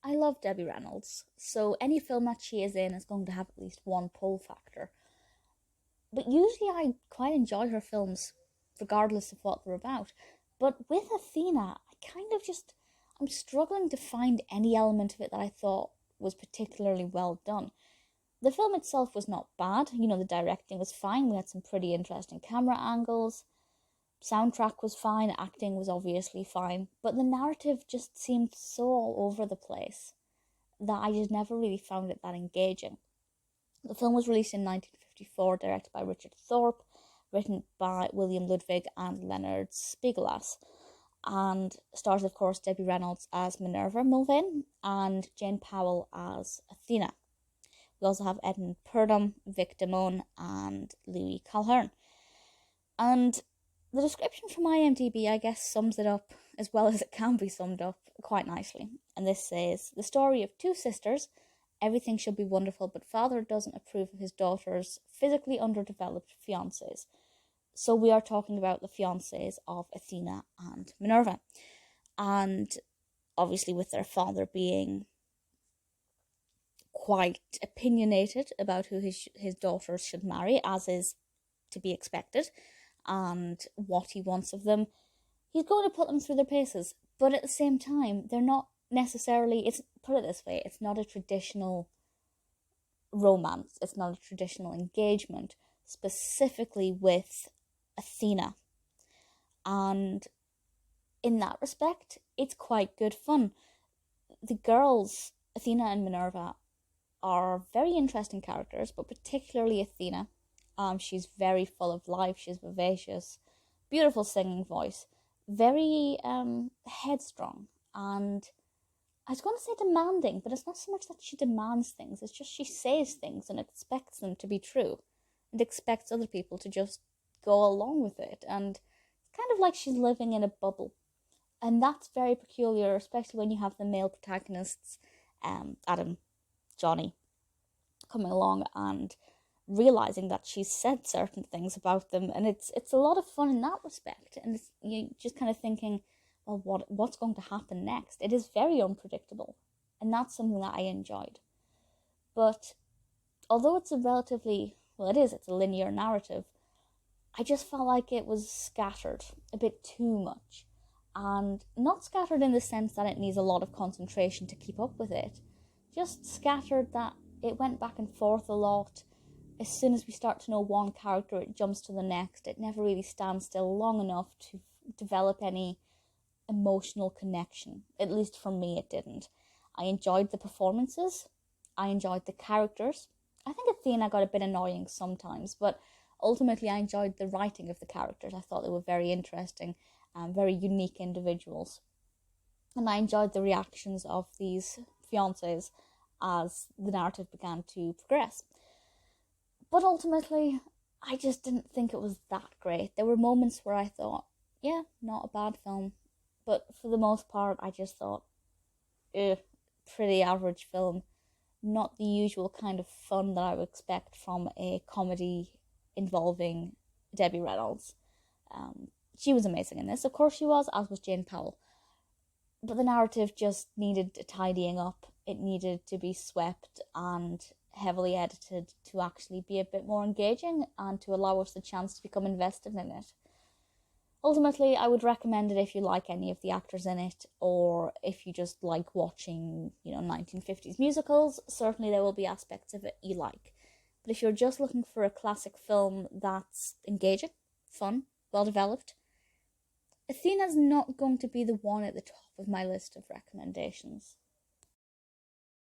I love Debbie Reynolds, so any film that she is in is going to have at least one pull factor. But usually I quite enjoy her films, regardless of what they're about. But with Athena, I'm struggling to find any element of it that I thought was particularly well done. The film itself was not bad. The directing was fine. We had some pretty interesting camera angles. Soundtrack was fine. Acting was obviously fine. But the narrative just seemed so all over the place that I just never really found it that engaging. The film was released in 1954, directed by Richard Thorpe, written by William Ludwig and Leonard Spiegelas, and stars, of course, Debbie Reynolds as Minerva Mulvain and Jane Powell as Athena. We also have Edmund Purdom, Vic Damone, and Louis Calhern. And the description from IMDb, I guess, sums it up as well as it can be summed up quite nicely. And this says, the story of two sisters. Everything should be wonderful, but father doesn't approve of his daughter's physically underdeveloped fiancés. So we are talking about the fiancés of Athena and Minerva. And obviously with their father being quite opinionated about who his daughters should marry, as is to be expected, and what he wants of them, he's going to put them through their paces. But at the same time, they're not necessarily, put it this way, it's not a traditional romance, it's not a traditional engagement, specifically with Athena. And in that respect, it's quite good fun. The girls, Athena and Minerva, are very interesting characters, but particularly Athena. She's very full of life, she's vivacious, beautiful singing voice, very headstrong, and I was going to say demanding, but it's not so much that she demands things, it's just she says things and expects them to be true, and expects other people to just go along with it, and it's kind of like she's living in a bubble. And that's very peculiar, especially when you have the male protagonists, Adam, Johnny, coming along and realizing that she's said certain things about them, and it's a lot of fun in that respect. And you just kind of thinking, well, what's going to happen next? It is very unpredictable, and that's something that I enjoyed. But although it's it's a linear narrative, I just felt like it was scattered a bit too much. And not scattered in the sense that it needs a lot of concentration to keep up with it, just scattered that it went back and forth a lot. As soon as we start to know one character, it jumps to the next. It never really stands still long enough to develop any emotional connection. At least for me, it didn't. I enjoyed the performances. I enjoyed the characters. I think Athena got a bit annoying sometimes, but ultimately I enjoyed the writing of the characters. I thought they were very interesting and very unique individuals. And I enjoyed the reactions of these fiancés as the narrative began to progress. But ultimately, I just didn't think it was that great. There were moments where I thought, yeah, not a bad film. But for the most part, I just thought, pretty average film. Not the usual kind of fun that I would expect from a comedy involving Debbie Reynolds. She was amazing in this. Of course she was, as was Jane Powell. But the narrative just needed a tidying up. It needed to be swept and heavily edited to actually be a bit more engaging and to allow us the chance to become invested in it. Ultimately, I would recommend it if you like any of the actors in it, or if you just like watching, 1950s musicals. Certainly there will be aspects of it you like. But if you're just looking for a classic film that's engaging, fun, well developed, Athena's not going to be the one at the top of my list of recommendations.